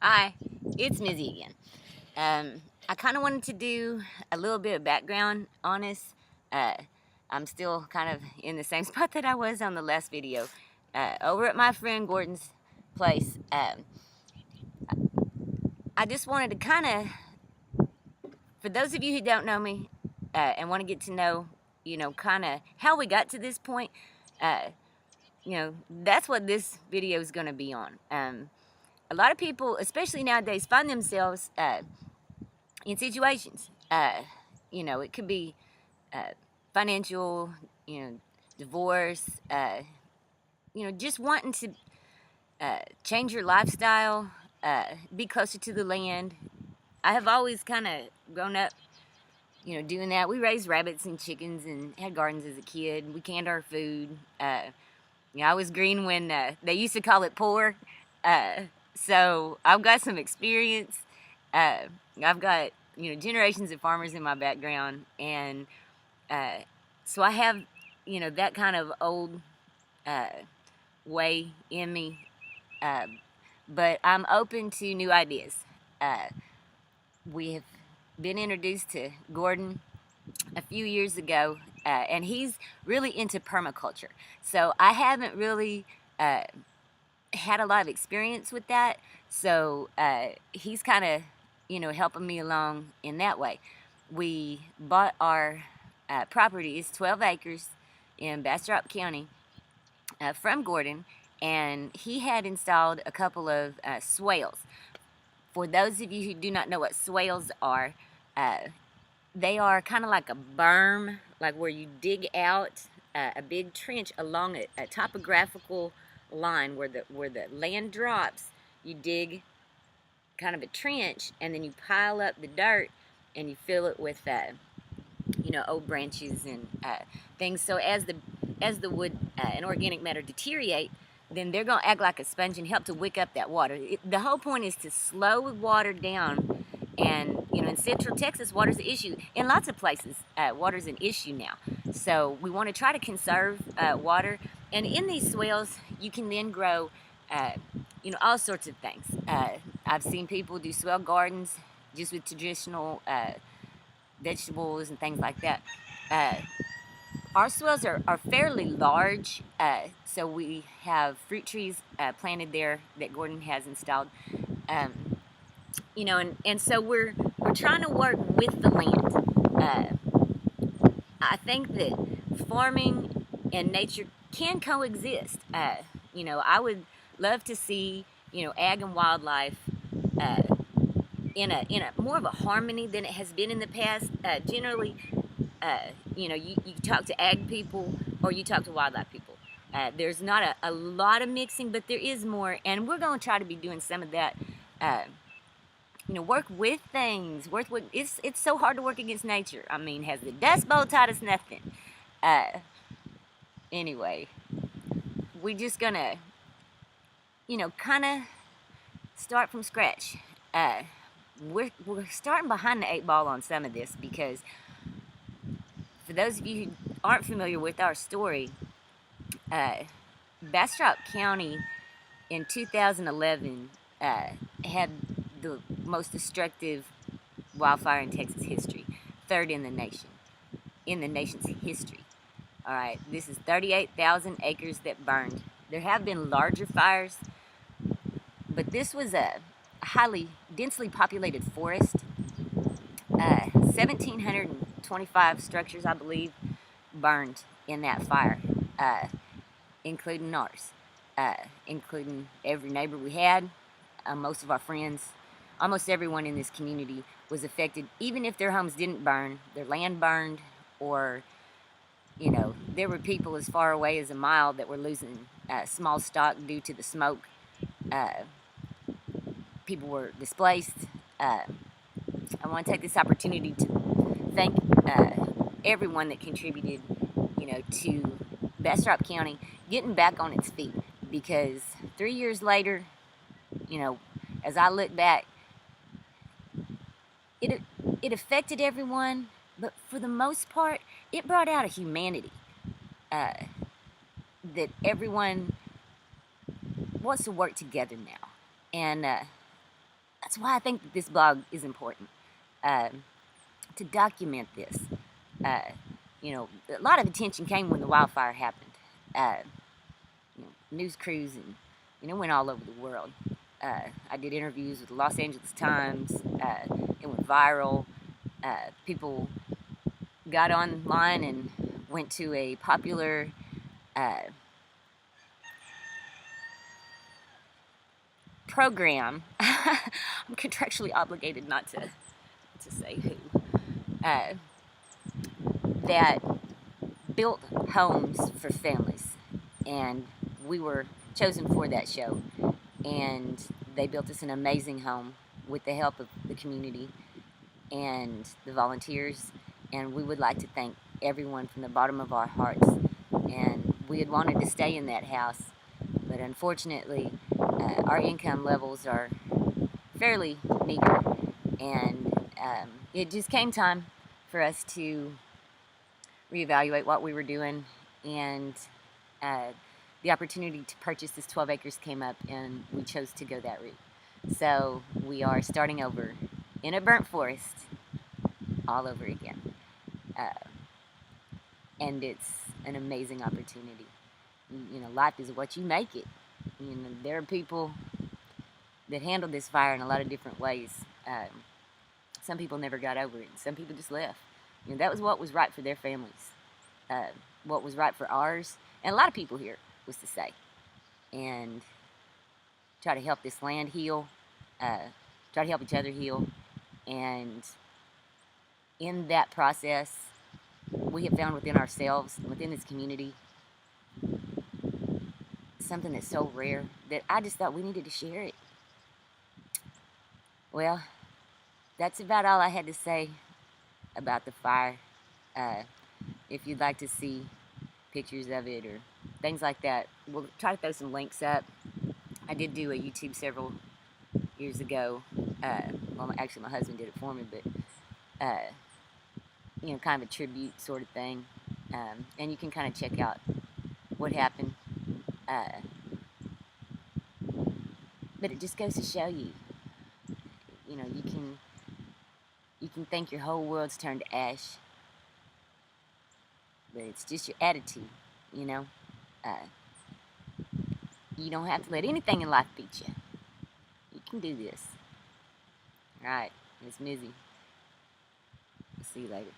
Hi, it's Mizzy again. I kind of wanted to do a little bit of background on us. Uh, I'm still kind of in the same spot that I was on the last video. Over at my friend Gordon's place, I just wanted to kind of, for those of you who don't know me and want to get to know, kind of how we got to this point, uh, that's what this video is going to be on. A lot of people, especially nowadays, find themselves in situations. It could be uh, financial, divorce, just wanting to change your lifestyle, be closer to the land. I have always kind of grown up, doing that. We raised rabbits and chickens and had gardens as a kid. We canned our food. I was green when they used to call it poor. Uh, so I've got some experience. Uh, I've got generations of farmers in my background, and uh, so I have that kind of old uh, way in me. Uh, but I'm open to new ideas. Uh, we have been introduced to Gordon a few years ago, and he's really into permaculture. So I haven't really had a lot of experience with that. So he's kind of, helping me along in that way. We bought our property, it's 12 acres in Bastrop County from Gordon, and he had installed a couple of swales. For those of you who do not know what swales are, they are kind of like a berm, like where you dig out a big trench along a topographical line where the land drops. You dig kind of a trench, and then you pile up the dirt, and you fill it with old branches and things. So as the wood and organic matter deteriorate, then they're going to act like a sponge and help to wick up that water. The whole point is to slow water down. And in Central Texas, water's an issue. In lots of places, water's an issue now. So we want to try to conserve water. And in these swales, you can then grow, all sorts of things. I've seen people do swale gardens just with traditional vegetables and things like that. Our swales are fairly large, so we have fruit trees planted there that Gordon has installed. And so we're trying to work with the land. I think that farming and nature can coexist. I would love to see ag and wildlife uh, in a more of a harmony than it has been in the past. Generally, you talk to ag people or you talk to wildlife people. There's not a lot of mixing, but there is more, and we're going to try to be doing some of that. Work with things. Work with. It's so hard to work against nature. I mean, has the Dust Bowl taught us nothing? Anyway, we're just gonna, kind of start from scratch. We're starting behind the eight ball on some of this because for those of you who aren't familiar with our story, Bastrop County in 2011 had the most destructive wildfire in Texas history, third in the nation's history. All right, this is 38,000 acres that burned. There have been larger fires, but this was a highly densely populated forest. 1,725 structures, I believe, burned in that fire, including ours, including every neighbor we had, most of our friends. Almost everyone in this community was affected, even if their homes didn't burn, their land burned, or, there were people as far away as a mile that were losing small stock due to the smoke. People were displaced. I want to take this opportunity to thank everyone that contributed, to Bastrop County getting back on its feet, because 3 years later, as I look back, it affected everyone, but for the most part, it brought out a humanity that everyone wants to work together now. And That's why I think that this blog is important, to document this. Uh, you know, a lot of attention came when the wildfire happened. Uh, you know, news crews and, you know, went all over the world. I did interviews with the Los Angeles Times. It went viral. People got online and went to a popular program. I'm contractually obligated not to say who. That built homes for families, and we were chosen for that show, and they built us an amazing home with the help of the community and the volunteers, and we would like to thank everyone from the bottom of our hearts. And we had wanted to stay in that house, but unfortunately our income levels are fairly meager, and it just came time for us to reevaluate what we were doing, and the opportunity to purchase this 12 acres came up, and we chose to go that route. So we are starting over in a burnt forest all over again. And it's an amazing opportunity. You know, life is what you make it. You know, there are people that handled this fire in a lot of different ways. Some people never got over it. Some people just left. You know, that was what was right for their families. What was right for ours, and a lot of people here, was to stay and try to help this land heal, try to help each other heal, and in that process, we have found within ourselves, within this community, something that's so rare that I just thought we needed to share it. Well, that's about all I had to say about the fire. If you'd like to see pictures of it or things like that, we'll try to throw some links up. I did do a YouTube several years ago. Well, actually my husband did it for me, but you know, kind of a tribute sort of thing. And you can kind of check out what happened. But it just goes to show you, you know, you can think your whole world's turned to ash, but it's just your attitude, you know. You don't have to let anything in life beat you. You can do this. All right, it's Mizzy. See you later.